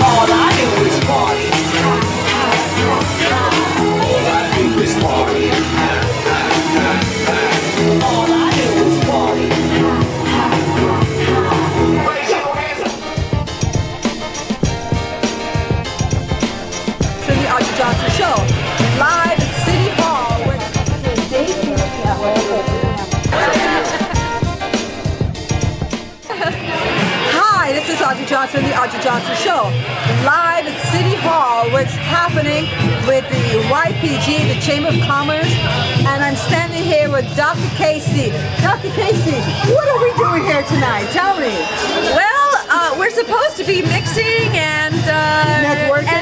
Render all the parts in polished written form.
All I do is party. All I do is party. All I do is party. Raise your hands up. To the Audrey Johnson Show, live at City Hall. Hi, this is Audrey Johnson, the Audrey Johnson Show, live at City Hall. What's happening with the YPG, the Chamber of Commerce, and I'm standing here with Dr. Casey. Dr. Casey, what are we doing here tonight? Tell me. Well, we're supposed to be mixing and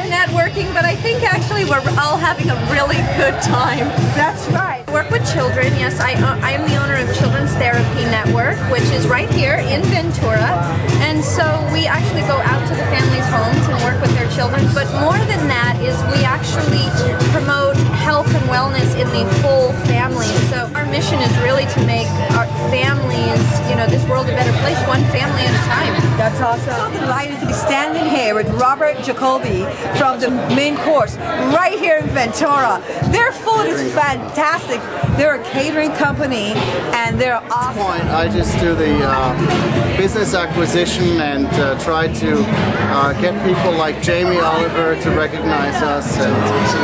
networking, but I think actually we're all having a really good time. That's right. I work with children. Yes, I am the owner of Children's Therapy Network, which is right here in Ventura. And so we actually go out to the families' homes and work with their children. But more than that is we actually promote health and wellness in the whole family. So our mission is really to make our families, you know, this world a better place, one family at a time. That's awesome. So delighted to be standing here with Robert Jacobi from the main course right here in Ventura. Their food is fantastic. They're a catering company and they're awesome. I just do the business acquisition and try to get people like Jamie Oliver to recognize us and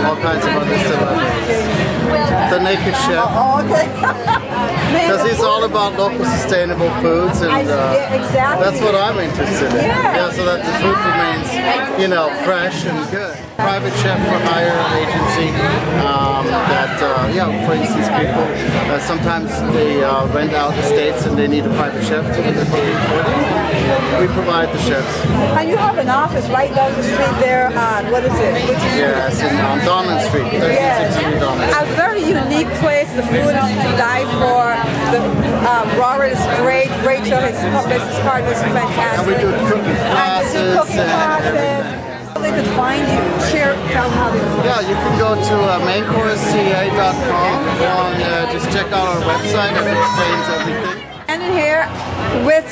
all kinds of other celebrities. The Naked Chef. Oh, okay. Because he's all about local sustainable foods, and exactly. that's what I'm interested in. Yeah. So that the food remains, you know, fresh and good. Private chef for hire agency for instance, people sometimes they rent out estates and they need a private chef to do their cooking for them. We provide the chefs. And you have an office right down the street there on, what is it? Yes, on Donlan Street, 1360 Donlan. A very unique place. The food is to die for. Robert is great. Rachel, his business partner, is fantastic. And we do cooking classes. They could find you. Tell them how they do. Yeah, you can go to maincourseca.com and just check out our website. It explains everything. And in here with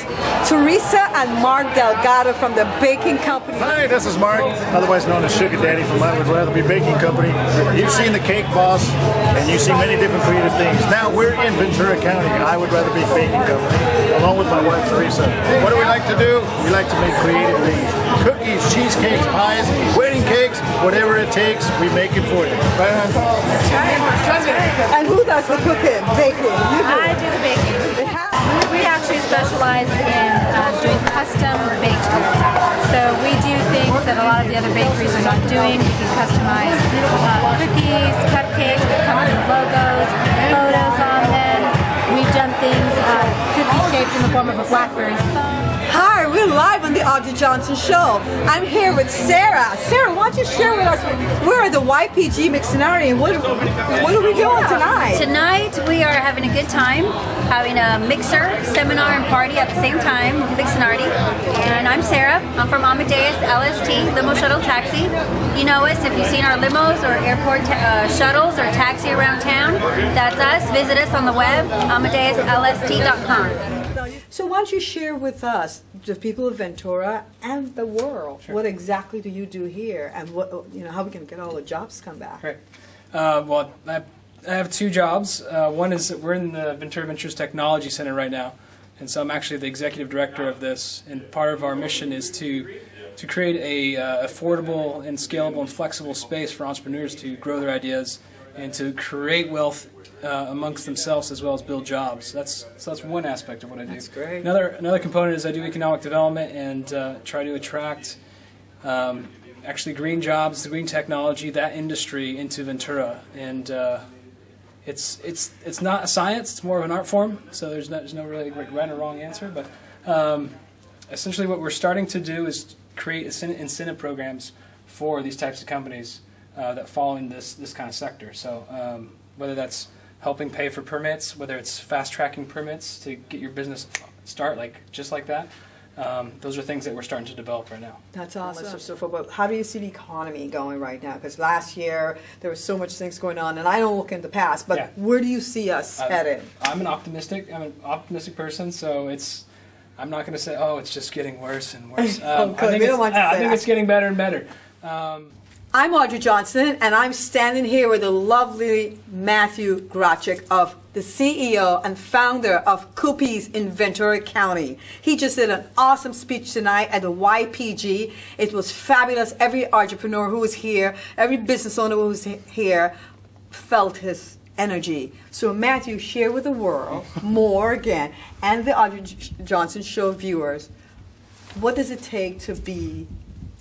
Theresa and Mark Delgado from the baking company. Hi, this is Mark, otherwise known as Sugar Daddy from I Would Rather Be Baking Company. You've seen the Cake Boss, and you've seen many different creative things. Now we're in Ventura County, and I Would Rather Be Baking Company, along with my wife Theresa. What do we like to do? We like to make creative things. Cookies, cheesecakes, pies, wedding cakes, whatever it takes, we make it for you. Right on. And who does the cooking, baking? You do. I do the baking. We actually specialize in doing custom baked goods. So we do things that a lot of the other bakeries are not doing. We can customize cookies, cupcakes that come with logos, photos on them. We've done things cookie shaped in the form of a BlackBerry phone. Hi, we're live on the Audrey Johnson Show. I'm here with Sara. Sara, why don't you share with us, we're at the YPG Mixinarty, and what are we doing tonight? Tonight we are having a good time, having a mixer, seminar, and party at the same time, Mixinarty. And I'm Sara. I'm from Amadeus LST, Limo Shuttle Taxi. You know us if you've seen our limos or airport shuttles or taxi around town. That's us. Visit us on the web, AmadeusLST.com. So why don't you share with us, the people of Ventura and the world, what exactly do you do here, and what, how we can get all the jobs come back? Right. Well, I have two jobs. One is that we're in the Ventura Ventures Technology Center right now, and so I'm actually the executive director of this. And part of our mission is to create a affordable and scalable and flexible space for entrepreneurs to grow their ideas and to create wealth amongst themselves as well as build jobs. So that's one aspect of what I do. That's great. Another component is I do economic development and try to attract actually green jobs, the green technology, that industry into Ventura. And it's not a science; it's more of an art form. So there's no really right or wrong answer. But essentially, what we're starting to do is create incentive programs for these types of companies that fall in this kind of sector. So whether that's helping pay for permits, whether it's fast-tracking permits to get your business start just like that, those are things that we're starting to develop right now. That's awesome. So, but how do you see the economy going right now? Because last year there was so much things going on, and I don't look in the past, but where do you see us headed? I'm an optimistic person, so it's I'm not going to say, oh, it's just getting worse and worse. Oh, good. I think, We don't want to say I think that. it's getting better and better. I'm Audrey Johnson, and I'm standing here with the lovely Matthew Graczyk, of the CEO and founder of Coupeez in Ventura County. He just did an awesome speech tonight at the YPG. It was fabulous. Every entrepreneur who was here, every business owner who was here felt his energy. So Matthew, share with the world more again, and the Audrey Johnson Show viewers, what does it take to be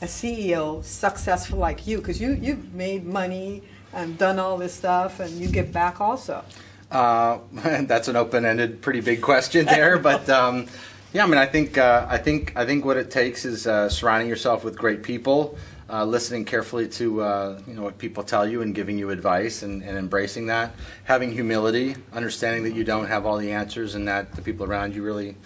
a CEO successful like you? Because you've made money and done all this stuff, and you give back also. That's an open-ended, pretty big question there, but yeah, I mean, I think what it takes is surrounding yourself with great people, listening carefully to what people tell you and giving you advice, and embracing that, having humility, understanding that you don't have all the answers and that the people around you really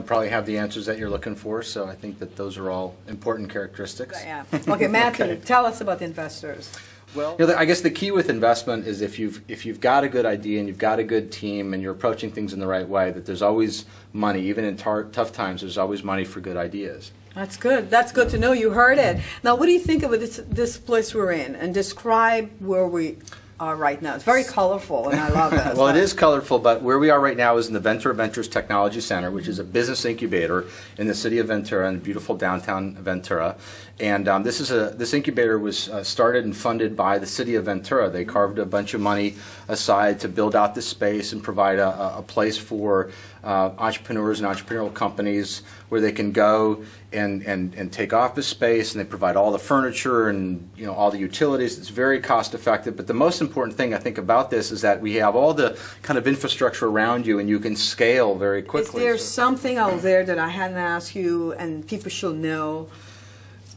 probably have the answers that you're looking for. So I think that those are all important characteristics. Yeah. Okay, Matthew, tell us about the investors. Well, I guess the key with investment is if you've got a good idea and you've got a good team and you're approaching things in the right way, that there's always money. Even in tough times, there's always money for good ideas. That's good. That's good to know. You heard it. Now, what do you think of this place we're in? And describe where we are right now. It's very colorful, and I love that. Well, it is colorful, but where we are right now is in the Ventura Ventures Technology Center, which is a business incubator in the city of Ventura, in beautiful downtown Ventura. And this incubator was started and funded by the city of Ventura. They carved a bunch of money aside to build out this space and provide a place for entrepreneurs and entrepreneurial companies where they can go and take office space, and they provide all the furniture and all the utilities. It's very cost effective, but the most important thing I think about this is that we have all the kind of infrastructure around you, and you can scale very quickly. Is there something out there that I hadn't asked you and people should know?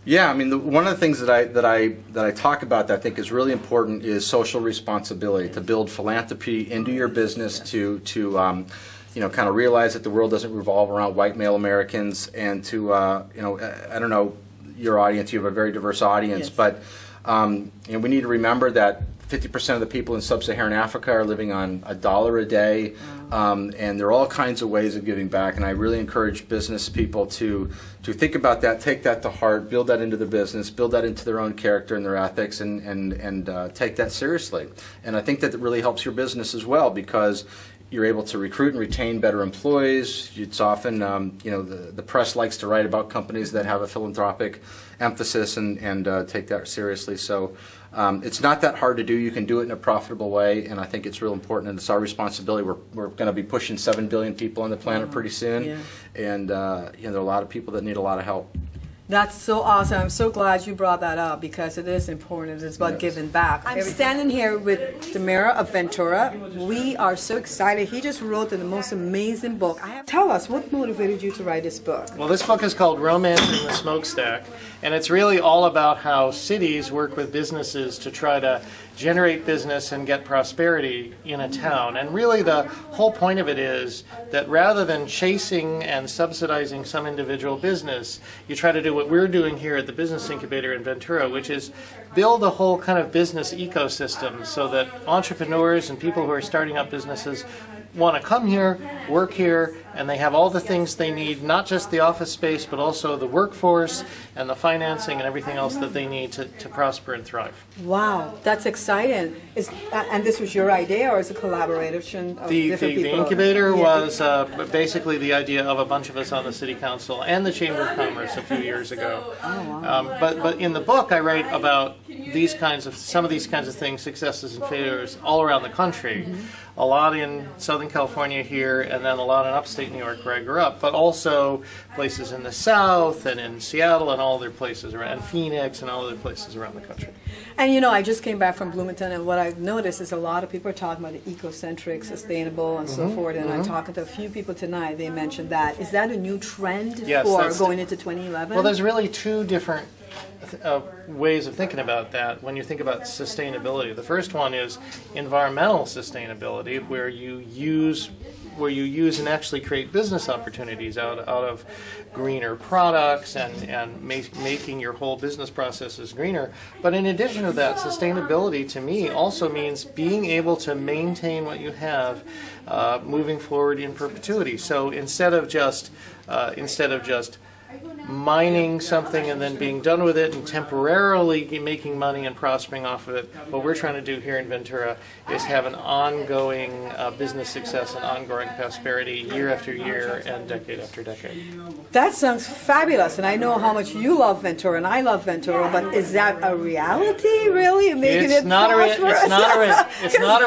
Yeah, I mean, one of the things that I talk about that I think is really important is social responsibility, to build philanthropy into your business, to kind of realize that the world doesn't revolve around white male Americans, and to I don't know your audience, you have a very diverse audience, yes. But we need to remember that 50% of the people in sub-Saharan Africa are living on $1 a day, and there are all kinds of ways of giving back. And I really encourage business people to think about that, take that to heart, build that into their business, build that into their own character and their ethics, and take that seriously. And I think that it really helps your business as well, because you're able to recruit and retain better employees. It's often, the press likes to write about companies that have a philanthropic emphasis and take that seriously. So it's not that hard to do. You can do it in a profitable way, and I think it's real important, and it's our responsibility. We're going to be pushing 7 billion people on the planet pretty soon, yeah. And there are a lot of people that need a lot of help. That's so awesome. I'm so glad you brought that up, because it is important. It's about giving back. I'm standing here with the mayor of Ventura. We are so excited. He just wrote the most amazing book. Tell us, what motivated you to write this book? Well, this book is called Romancing the Smokestack, and it's really all about how cities work with businesses to try to generate business and get prosperity in a town. And really the whole point of it is that rather than chasing and subsidizing some individual business, you try to do what we're doing here at the Business Incubator in Ventura, which is build a whole kind of business ecosystem so that entrepreneurs and people who are starting up businesses want to come here, work here, and they have all the things they need, not just the office space, but also the workforce and the financing and everything else that they need to prosper and thrive. Wow, that's exciting. And this was your idea, or is it a collaboration of different people? The incubator was basically the idea of a bunch of us on the City Council and the Chamber of Commerce a few years ago. Oh, wow. But in the book I write about some of these kinds of things, successes and failures all around the country. Mm-hmm. A lot in Southern California here, and then a lot in upstate New York where I grew up, but also places in the South and in Seattle and all other places around, and Phoenix and all other places around the country. And I just came back from Bloomington, and what I've noticed is a lot of people are talking about the ecocentric, sustainable, and so forth, and I'm talking to a few people tonight, they mentioned that. Is that a new trend for going into 2011? Well, there's really two different ways of thinking about that when you think about sustainability. The first one is environmental sustainability, where you use use and actually create business opportunities out of greener products and making your whole business processes greener. But in addition to that, sustainability to me also means being able to maintain what you have moving forward in perpetuity. So instead of just mining something and then being done with it and temporarily making money and prospering off of it, what we're trying to do here in Ventura is have an ongoing business success and ongoing prosperity year after year and decade after decade. That sounds fabulous, and I know how much you love Ventura, and I love Ventura, but is that a reality, really? Making It's not a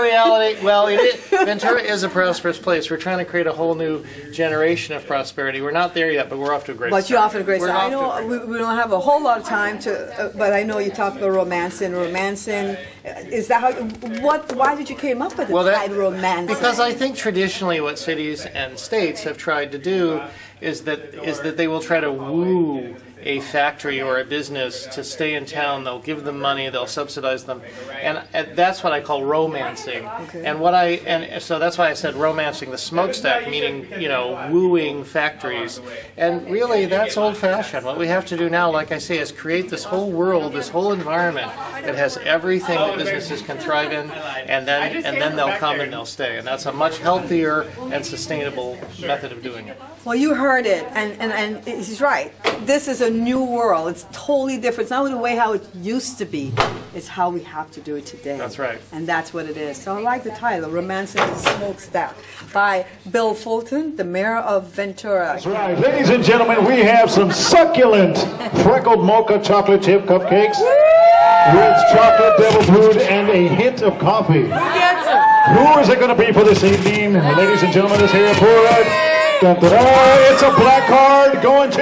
reality. Well, it is. Ventura is a prosperous place. We're trying to create a whole new generation of prosperity. We're not there yet, but we're off to a great start. But you're off to a great start. We're I know we don't have a whole lot of time to, but I know you talked about romancing. Romancing, is that how? Why did you came up with the title romancing? Because I think traditionally what cities and states have tried to do is that they will try to woo a factory or a business to stay in town. They'll give them money, they'll subsidize them, and that's what I call romancing. Okay. And so that's why I said romancing the smokestack, meaning wooing factories. And really, that's old-fashioned. What we have to do now, like I say, is create this whole world, this whole environment that has everything that businesses can thrive in, and then they'll come and they'll stay. And that's a much healthier and sustainable method of doing it. Well, you heard it, and he's right. This is a new world. It's totally different. It's not the way how it used to be. It's how we have to do it today. That's right. And that's what it is. So I like the title, Romancing the Smokestack, by Bill Fulton, the mayor of Ventura. That's right. Ladies and gentlemen, we have some succulent freckled mocha chocolate chip cupcakes with chocolate devil food and a hint of coffee. Who is it going to be for this evening? Ladies and gentlemen, let's hear it for it. It's a black card going to...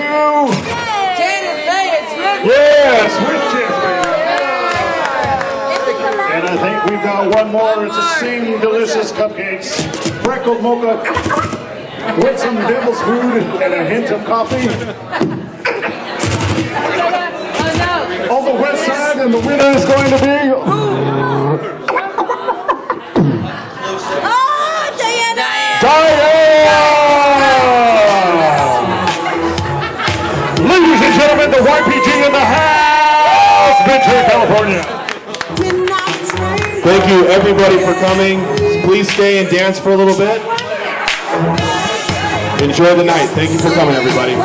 Yes, and I think we've got one more. It's the same delicious cupcakes. Freckled mocha with some devil's food and a hint of coffee. On the west side, and the winner is going to be... Ladies and gentlemen, the YPG in the house, Ventura, California. Thank you, everybody, for coming. Please stay and dance for a little bit. Enjoy the night. Thank you for coming, everybody.